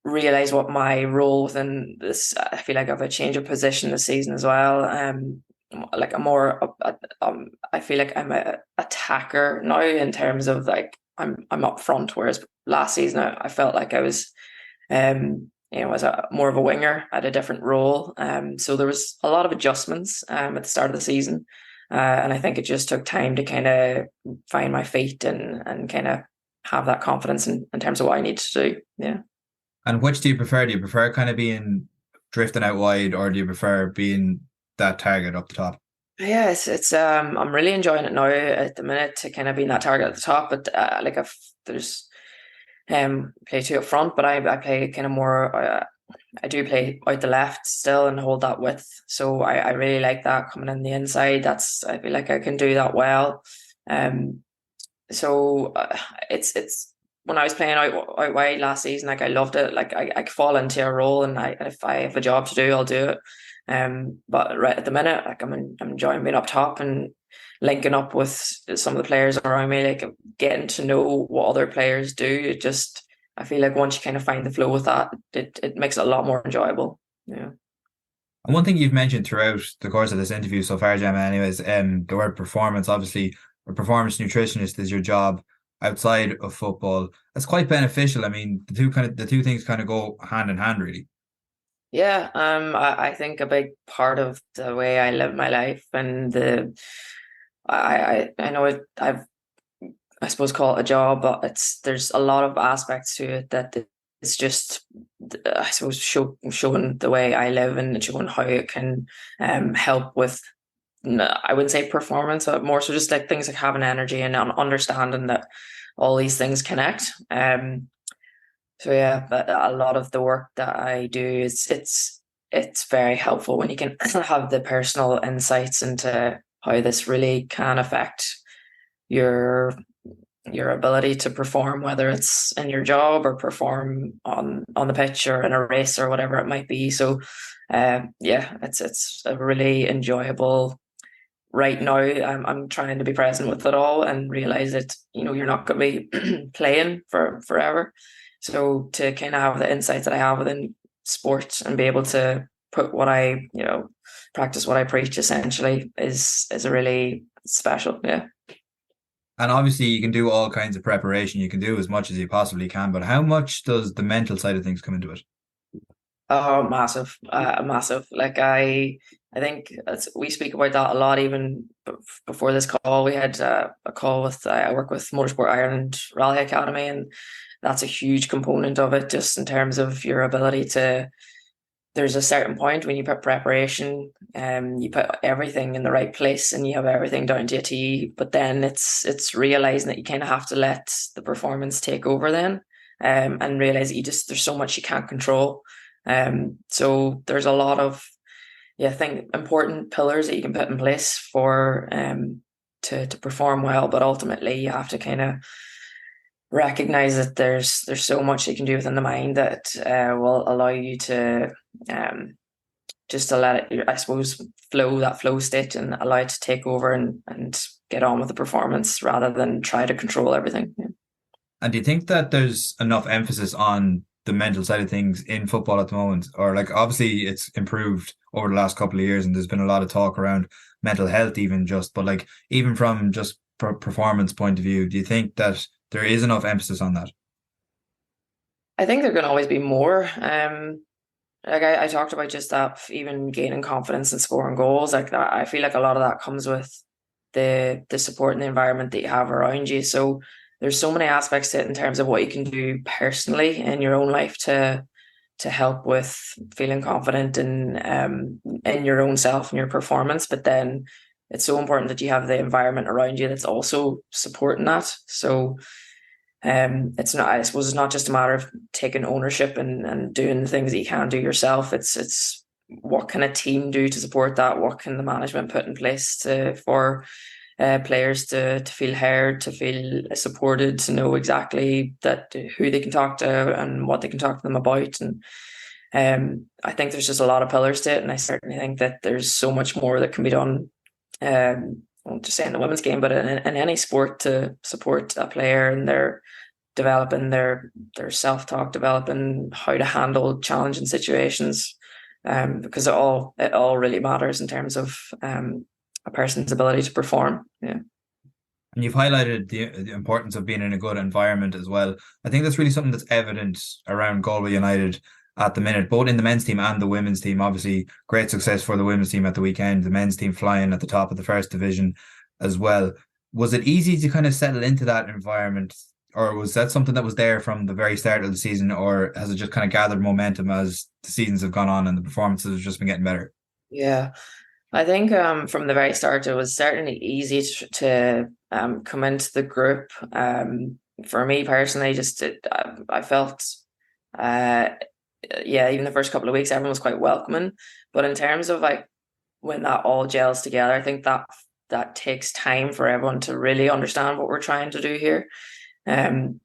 realize what my role within this. I feel like I have a change of position this season as well. Like a more I feel like I'm a attacker now in terms of like I'm up front, whereas last season I felt like I was was more of a winger at a different role. So there was a lot of adjustments at the start of the season, and I think it just took time to kind of find my feet and kind of have that confidence in terms of what I need to do. Yeah. And which do you prefer? Do you prefer kind of being drifting out wide, or do you prefer being that target up the top? Yeah, it's I'm really enjoying it now at the minute to kind of being that target at the top. But like if there's play two up front, but I play kind of more. I do play out the left still and hold that width. So I really like that coming in the inside. I feel like I can do that well. So it's when I was playing out wide last season, like I loved it. Like I could fall into a role, and if I have a job to do, I'll do it. But right at the minute, like I'm enjoying being up top and linking up with some of the players around me, like getting to know what other players do. I feel like once you kind of find the flow with that, it makes it a lot more enjoyable. Yeah. And one thing you've mentioned throughout the course of this interview so far, Gemma, anyways, the word performance. Obviously, a performance nutritionist is your job outside of football. That's quite beneficial. I mean, the two things kind of go hand in hand, really. Yeah, I think a big part of the way I live my life and I know I suppose call it a job, but there's a lot of aspects to it that it's just, I suppose, showing the way I live and showing how it can help with, I wouldn't say performance, but more so just like things like having energy and understanding that all these things connect. So yeah, but a lot of the work that I do it's very helpful when you can have the personal insights into how this really can affect your ability to perform, whether it's in your job or perform on the pitch or in a race or whatever it might be. So yeah, it's a really enjoyable. Right now, I'm trying to be present with it all and realize that you're not going to be playing for forever. So to kind of have the insights that I have within sport and be able to put what I practice what I preach essentially is a really special. Yeah. And obviously, you can do all kinds of preparation. You can do as much as you possibly can. But how much does the mental side of things come into it? Oh, massive, massive. Like I think we speak about that a lot. Even before this call, we had a call with I work with Motorsport Ireland Rally Academy, and that's a huge component of it. Just in terms of your ability to. There's a certain point when you put preparation, you put everything in the right place, and you have everything down to a T. But then it's realizing that you kind of have to let the performance take over then, and realize that there's so much you can't control. So there's a lot of important pillars that you can put in place for to perform well, but ultimately you have to kind of recognize that there's so much you can do within the mind that will allow you to just to let it, I suppose, flow state and allow it to take over and get on with the performance rather than try to control everything. Yeah. And do you think that there's enough emphasis on the mental side of things in football at the moment? Or like obviously it's improved over the last couple of years and there's been a lot of talk around mental health but like even from just performance point of view? Do you think that there is enough emphasis on that? I think there can always be more. Like I talked about just that, even gaining confidence and scoring goals. Like that, I feel like a lot of that comes with the support and the environment that you have around you. So there's so many aspects to it in terms of what you can do personally in your own life to help with feeling confident in your own self and your performance. But then it's so important that you have the environment around you that's also supporting that. So it's not, I suppose it's not just a matter of taking ownership and doing the things that you can do yourself. It's what can a team do to support that? What can the management put in place for players to feel heard, to feel supported, to know exactly that who they can talk to and what they can talk to them about. And I think there's just a lot of pillars to it, and I certainly think that there's so much more that can be done. I won't just say in the women's game, but in any sport to support a player and their developing their self-talk, developing how to handle challenging situations, because it all really matters in terms of a person's ability to perform. Yeah. And you've highlighted the importance of being in a good environment as well. I think that's really something that's evident around Galway United at the minute, both in the men's team and the women's team. Obviously, great success for the women's team at the weekend, the men's team flying at the top of the first division as well. Was it easy to kind of settle into that environment, or was that something that was there from the very start of the season, or has it just kind of gathered momentum as the seasons have gone on and the performances have just been getting better? Yeah, I think from the very start, it was certainly easy to come into the group. For me personally, I felt, even the first couple of weeks, everyone was quite welcoming. But in terms of like when that all gels together, I think that takes time for everyone to really understand what we're trying to do here. And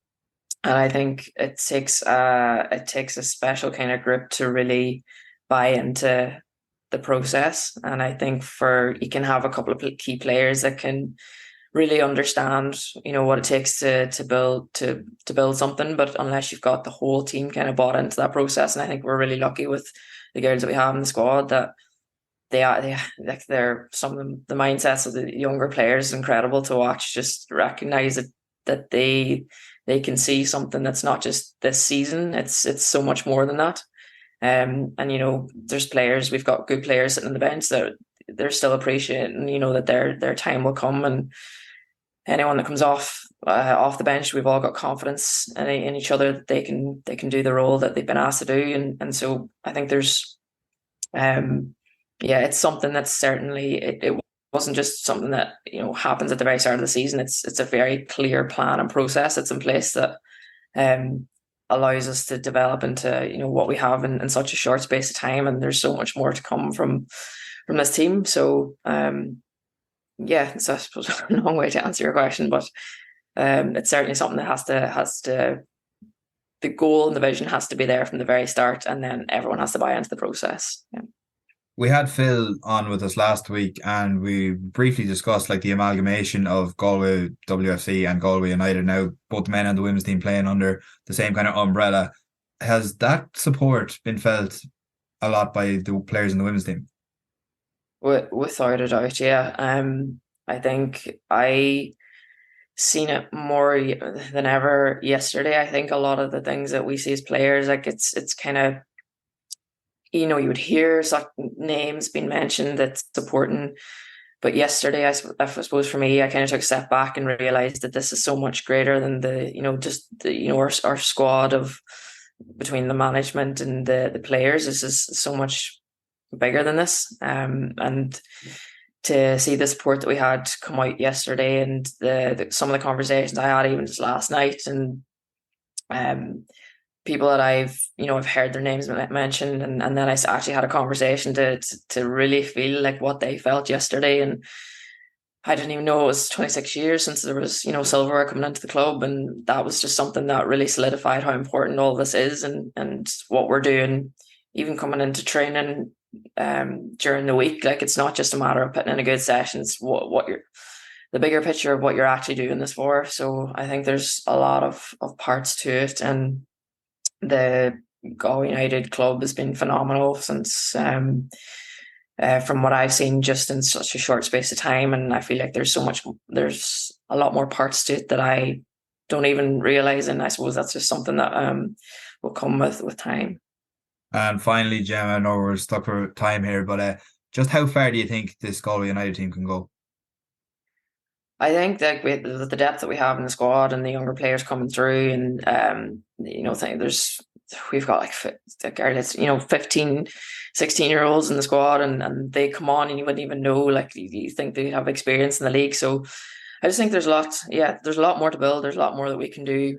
I think it takes a special kind of group to really buy into the process. And I think you can have a couple of key players that can really understand, what it takes to build something. But unless you've got the whole team kind of bought into that process, and I think we're really lucky with the girls that we have in the squad that they're some of the mindsets of the younger players is incredible to watch. Just recognize that they can see something that's not just this season. It's so much more than that. And there's players, we've got good players sitting on the bench that they're still appreciating, that their time will come, and anyone that comes off the bench, we've all got confidence in each other that they can do the role that they've been asked to do, and so I think there's it's something that's certainly it wasn't just something that happens at the very start of the season. It's a very clear plan and process that's in place that allows us to develop into what we have in such a short space of time, and there's so much more to come from this team. So it's I suppose a long way to answer your question, but it's certainly something that has to the goal and the vision has to be there from the very start, and then everyone has to buy into the process. Yeah. We had Phil on with us last week, and we briefly discussed like the amalgamation of Galway WFC and Galway United, now both the men and the women's team playing under the same kind of umbrella. Has that support been felt a lot by the players in the women's team? Without a doubt, yeah. I think I seen it more than ever yesterday. I think a lot of the things that we see as players, like it's kind of, you would hear such names being mentioned that's supporting. But yesterday, I suppose for me, I kind of took a step back and realized that this is so much greater than our squad of between the management and the players. This is so much bigger than this. And to see the support that we had come out yesterday, and some of the conversations I had even just last night, and people that I've heard their names mentioned, and then I actually had a conversation to really feel like what they felt yesterday. And I didn't even know it was 26 years since there was silverware coming into the club, and that was just something that really solidified how important all this is, and what we're doing, even coming into training during the week. Like, it's not just a matter of putting in a good session, it's what you're the bigger picture of what you're actually doing this for. So I think there's a lot of parts to it, and the Galway United club has been phenomenal since from what I've seen just in such a short space of time. And I feel like there's a lot more parts to it that I don't even realise, and I suppose that's just something that will come with time. And finally, Gemma, I know we're stuck for time here, but just how far do you think this Galway United team can go? I think that with the depth that we have in the squad and the younger players coming through, and we've got like 15, 16-year-olds in the squad, and they come on and you wouldn't even know, like you think they have experience in the league. So I just think there's a lot more to build. There's a lot more that we can do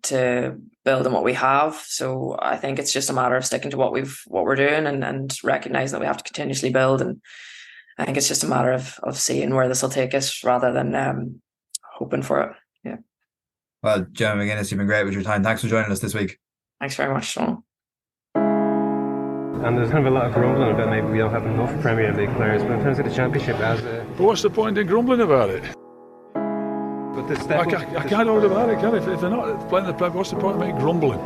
to build on what we have. So I think it's just a matter of sticking to what we're doing and recognizing that we have to continuously build. And I think it's just a matter of seeing where this will take us rather than hoping for it. Yeah. Well, Gemma McGuinness, you've been great with your time. Thanks for joining us this week. Thanks very much, Dónal. And there's kind of a lot of grumbling about maybe we don't have enough Premier League players, but in terms of the Championship, But what's the point in grumbling about it? But the step I can't hold about it, can I? If they're not playing the play, what's the point of me grumbling?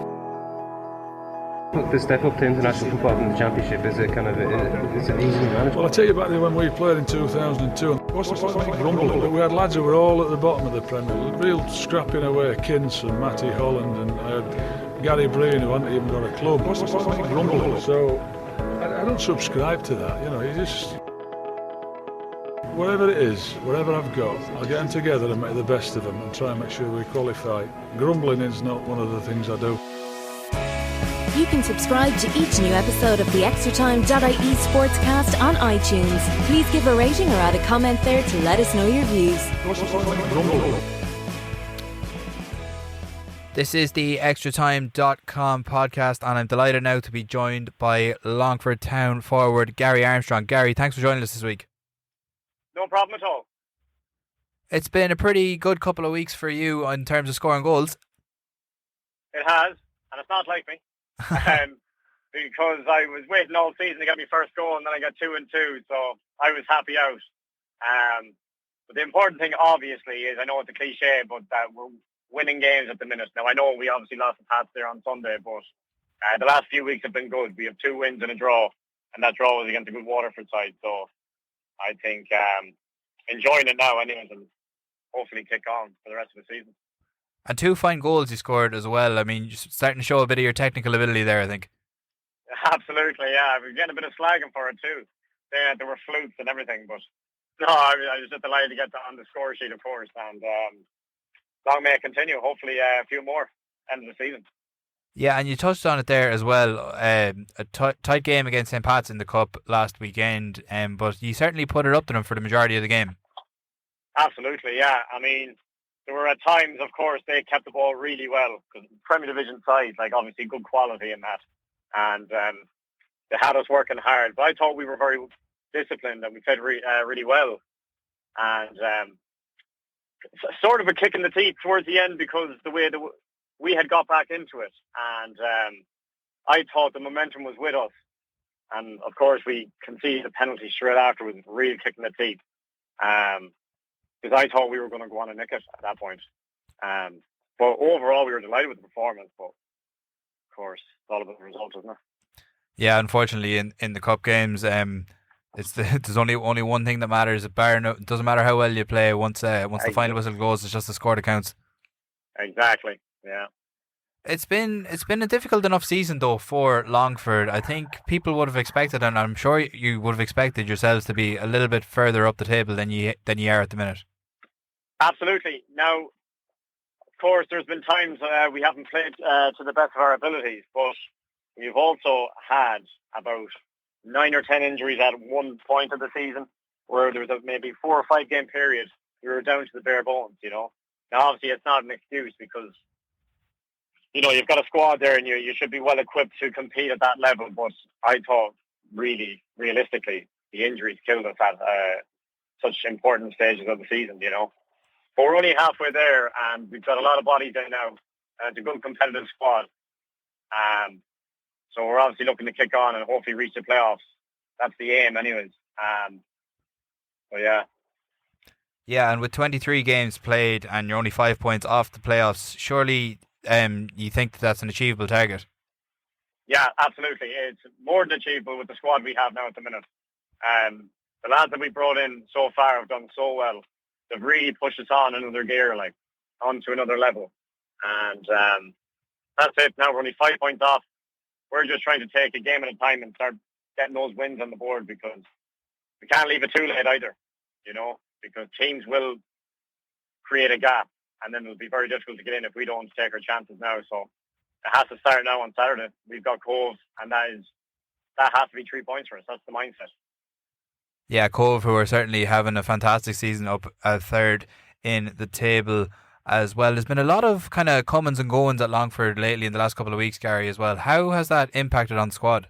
But the step up to international football in the Championship is it easily managed? Well, I tell you back there when we played in 2002. What's the point of me grumbling? We had lads who were all at the bottom of the Premier League, real scrapping away. Kinson, Matty Holland, and I had Gary Breen who hadn't even got a club. What's the point of me grumbling? So I don't subscribe to that. You just. Whatever it is, whatever I've got, I'll get them together and make the best of them and try and make sure we qualify. Grumbling is not one of the things I do. You can subscribe to each new episode of the ExtraTime.ie Sportscast on iTunes. Please give a rating or add a comment there to let us know your views. This is the ExtraTime.com podcast, and I'm delighted now to be joined by Longford Town forward Gary Armstrong. Gary, thanks for joining us this week. No problem at all. It's been a pretty good couple of weeks for you in terms of scoring goals. It has, and it's not like me. Because I was waiting all season to get my first goal, and then I got 2 and 2, so I was happy out. But the important thing, obviously, is I know it's a cliche, but that we're winning games at the minute. Now, I know we obviously lost the Pats there on Sunday, but the last few weeks have been good. We have 2 wins and a draw, and that draw was against a good Waterford side, so I think enjoying it now anyways, and hopefully kick on for the rest of the season. And 2 fine goals you scored as well. I mean, you're starting to show a bit of your technical ability there, I think. Absolutely, yeah. We're getting a bit of slagging for it too. There were flukes and everything, but no, I was just delighted to get that on the score sheet, of course, and long may it continue. Hopefully a few more end of the season. Yeah, and you touched on it there as well. A tight game against St. Pat's in the Cup last weekend, but you certainly put it up to them for the majority of the game. Absolutely, yeah. I mean, there were at times, of course, they kept the ball really well, because Premier Division side, like obviously good quality in that, and they had us working hard. But I thought we were very disciplined and we played really well, and sort of a kick in the teeth towards the end because the way we had got back into it, and I thought the momentum was with us, and of course we conceded a penalty straight after with a real kick in the teeth, because I thought we were going to go on and nick it at that point. But overall we were delighted with the performance, but of course it's all about the result, isn't it? Yeah, unfortunately in the Cup games, there's only one thing that matters. It doesn't matter how well you play. Once the final whistle goes, it's just the score that counts. Exactly. Yeah. It's been a difficult enough season though for Longford. I think people would have expected, and I'm sure you would have expected yourselves to be a little bit further up the table than you are at the minute. Absolutely. Now, of course, there's been times we haven't played to the best of our abilities, but we've also had about 9 or 10 injuries at one point of the season, where there was maybe 4 or 5 game period we were down to the bare bones. Now obviously it's not an excuse, because you've got a squad there and you should be well equipped to compete at that level, but I thought really realistically the injuries killed us at such important stages of the season. But we're only halfway there, and we've got a lot of bodies there now, and it's a good competitive squad. So we're obviously looking to kick on and hopefully reach the playoffs. That's the aim anyways. But yeah. Yeah, and with 23 games played and you're only 5 points off the playoffs, surely you think that's an achievable target? Yeah, absolutely. It's more than achievable with the squad we have now at the minute. the lads that we brought in so far have done so well. They've really pushed us on another gear, like on to another level. And that's it. Now we're only 5 points off. We're just trying to take a game at a time and start getting those wins on the board, because we can't leave it too late either, because teams will create a gap, and then it'll be very difficult to get in if we don't take our chances now. So it has to start now on Saturday. We've got Cove, and that has to be 3 points for us. That's the mindset. Yeah, Cove, who are certainly having a fantastic season, up at third in the table as well. There's been a lot of kind of comings and goings at Longford lately in the last couple of weeks, Gary, as well. How has that impacted on the squad?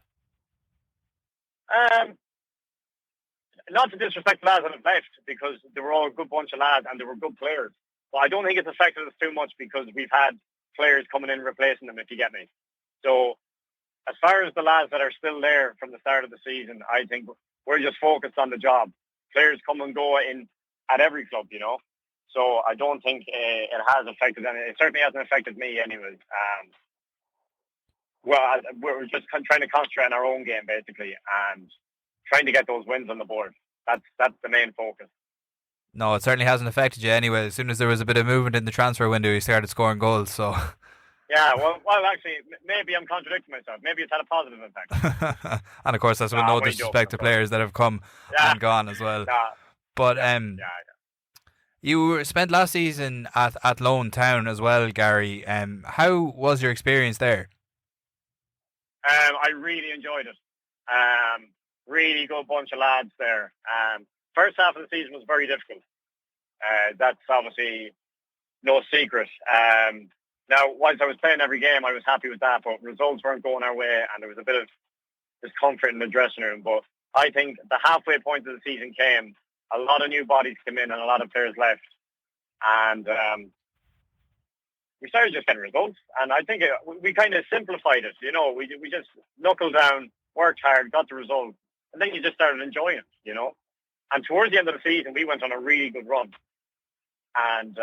Not to disrespect the lads that have left, because they were all a good bunch of lads and they were good players. But I don't think it's affected us too much, because we've had players coming in replacing them, if you get me. So as far as the lads that are still there from the start of the season, I think we're just focused on the job. Players come and go at every club, So I don't think it has affected them. It certainly hasn't affected me anyways. We're just trying to concentrate on our own game, basically, and trying to get those wins on the board. That's the main focus. No, it certainly hasn't affected you anyway. As soon as there was a bit of movement in the transfer window, you started scoring goals. So yeah, well, actually, maybe I'm contradicting myself. Maybe it's had a positive impact. And of course, that's with no disrespect to players that have come and gone as well. But you spent last season at Lone Town as well, Gary. How was your experience there? I really enjoyed it. Really good bunch of lads there. First half of the season was very difficult. That's obviously no secret. Now, whilst I was playing every game, I was happy with that, but results weren't going our way, and there was a bit of discomfort in the dressing room. But I think the halfway point of the season came, a lot of new bodies came in and a lot of players left. And we started just getting results. And I think we kind of simplified it, We just knuckled down, worked hard, got the result, and then you just started enjoying it, And towards the end of the season, we went on a really good run. And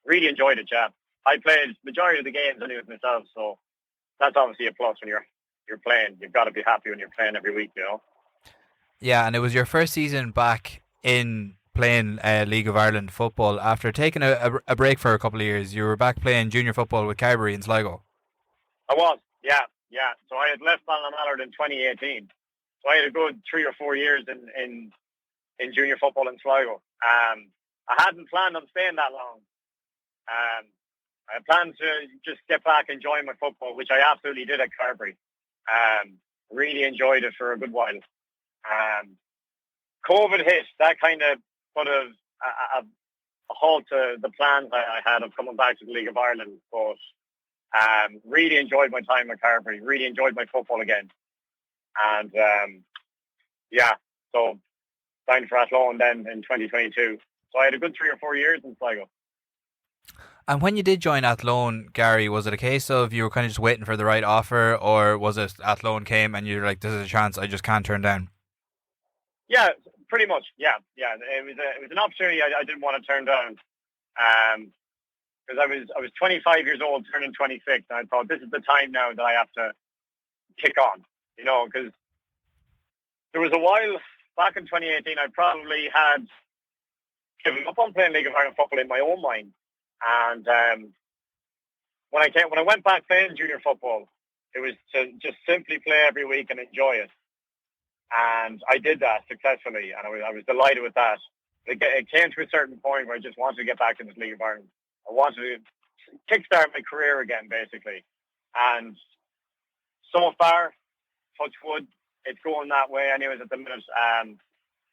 really enjoyed it, yeah. I played majority of the games anyway myself, so that's obviously a plus when you're playing. You've got to be happy when you're playing every week, Yeah, and it was your first season back in playing League of Ireland football after taking a break for a couple of years. You were back playing junior football with Carberry in Sligo. I was, yeah. So I had left Ballymallard in 2018. So I had a good 3 or 4 years in junior football in Sligo. I hadn't planned on staying that long. I planned to just get back enjoying my football, which I absolutely did at Carberry. Really enjoyed it for a good while. COVID hit. That kind of put a halt to the plans I had of coming back to the League of Ireland. But really enjoyed my time at Carberry. Really enjoyed my football again. And so signed for Athlone then in 2022. So I had a good 3 or 4 years in Sligo. And when you did join Athlone, Gary, was it a case of you were kind of just waiting for the right offer, or was it Athlone came and you're like, this is a chance I just can't turn down? Yeah, pretty much. Yeah. It was an opportunity I didn't want to turn down, because I was 25 years old, turning 26, and I thought this is the time now that I have to kick on, because there was a while back in 2018 I probably had given up on playing League of Ireland football in my own mind. And when I went back playing junior football, it was to just simply play every week and enjoy it. And I did that successfully, and I was delighted with that. It came to a certain point where I just wanted to get back into the League of Ireland. I wanted to kickstart my career again, basically. And so far, touch wood, it's going that way. Anyways, at the minute, I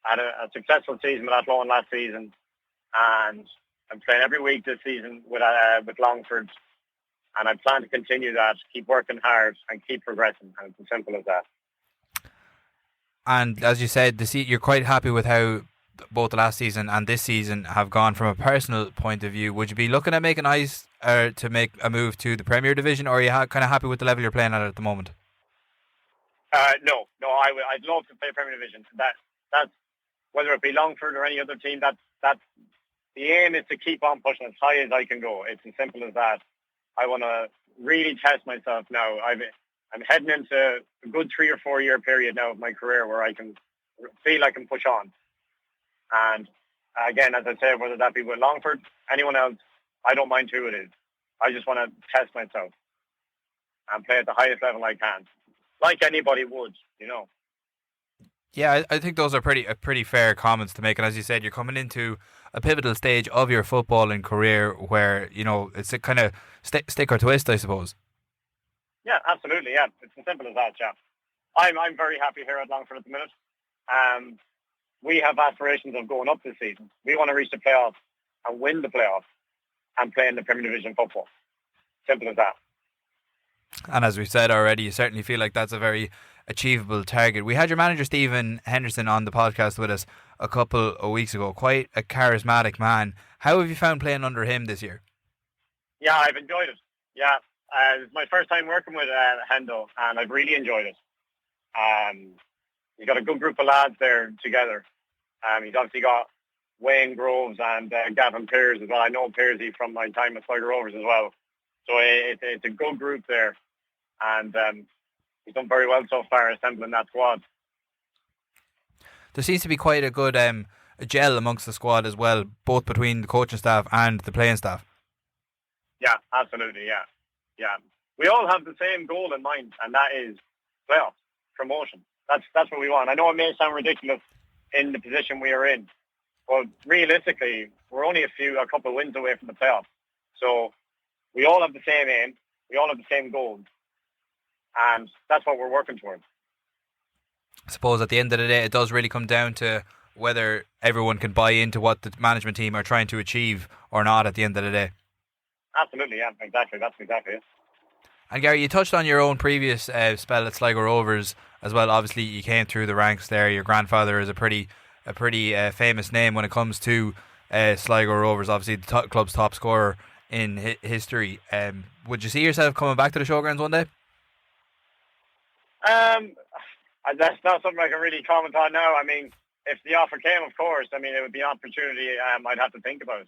had a successful season with Athlone last season, and I'm playing every week this season with Longford, and I plan to continue that, keep working hard and keep progressing, and it's as simple as that. And as you said, you're quite happy with how both the last season and this season have gone from a personal point of view. Would you be looking at making eyes to make a move to the Premier Division, or are you kind of happy with the level you're playing at the moment? No, I'd love to play Premier Division. That's whether it be Longford or any other team. That's the aim is to keep on pushing as high as I can go. It's as simple as that. I want to really test myself now. I'm heading into a good 3 or 4 year period now of my career where I can feel I can push on. And again, as I said, whether that be with Longford, anyone else, I don't mind who it is. I just want to test myself and play at the highest level I can, like anybody would, you know. Yeah, I think those are pretty fair comments to make. And as you said, you're coming into a pivotal stage of your footballing career where, you know, it's a kind of stick or twist, I suppose. Yeah, absolutely. Yeah, it's as simple as that, chap. I'm very happy here at Longford at the minute. We have aspirations of going up this season. We want to reach the playoffs and win the playoffs and play in the Premier Division football. Simple as that. And as we said already, you certainly feel like that's a very achievable target. We had your manager Stephen Henderson on the podcast with us a couple of weeks ago. Quite a charismatic man. How have you found playing under him this year? Yeah, I've enjoyed it. Yeah, it's my first time working with Hendo, and I've really enjoyed it. He's got a good group of lads there together. He's obviously got Wayne Groves and Gavin Pears as well. I know Pearsy from my time at Sligo Rovers as well. So it's a good group there. And he's done very well so far assembling that squad. There seems to be quite a good a gel amongst the squad as well, both between the coaching staff and the playing staff. Yeah, absolutely, yeah. Yeah. We all have the same goal in mind, and that is playoffs, promotion. That's what we want. I know it may sound ridiculous in the position we are in, but realistically, we're only a couple of wins away from the playoffs. So we all have the same aim. We all have the same goals. And that's what we're working towards. I suppose at the end of the day, it does really come down to whether everyone can buy into what the management team are trying to achieve or not at the end of the day. Absolutely, yeah, exactly. That's exactly it. And Gary, you touched on your own previous spell at Sligo Rovers as well. Obviously, you came through the ranks there. Your grandfather is a pretty famous name when it comes to Sligo Rovers. Obviously, the club's top scorer in history. Would you see yourself coming back to the showgrounds one day? That's not something I can really comment on now. I mean, if the offer came, of course, I mean, it would be an opportunity I'd have to think about.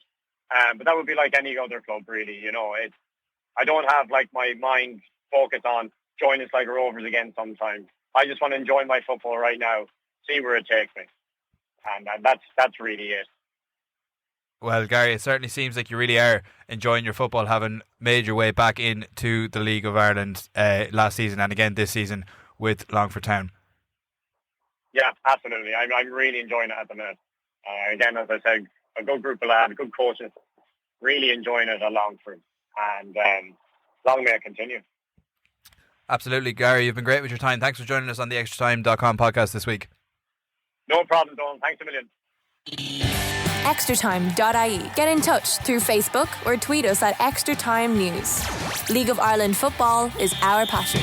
But that would be like any other club, really. You know, I don't have like my mind focused on joining Sligo Rovers again sometime. I just want to enjoy my football right now, see where it takes me. And that's really it. Well, Gary, it certainly seems like you really are enjoying your football, having made your way back into the League of Ireland last season and again this season with Longford Town. Yeah, absolutely. I'm really enjoying it at the minute. Again, as I said, a good group of lads, good coaches, really enjoying it at Longford. And long may it continue. Absolutely, Gary. You've been great with your time. Thanks for joining us on the ExtraTime.com podcast this week. No problem, Dónal. Thanks a million. ExtraTime.ie. Get in touch through Facebook or tweet us at ExtraTime News. League of Ireland football is our passion.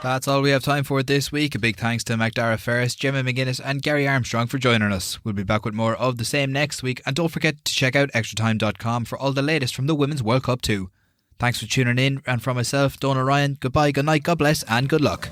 That's all we have time for this week. A big thanks to Macdara, Ferris, Gemma McGuinness and Gary Armstrong for joining us. We'll be back with more of the same next week, and don't forget to check out ExtraTime.com for all the latest from the Women's World Cup too. Thanks for tuning in, and from myself, Dónal Ryan, goodbye, good night, God bless and good luck.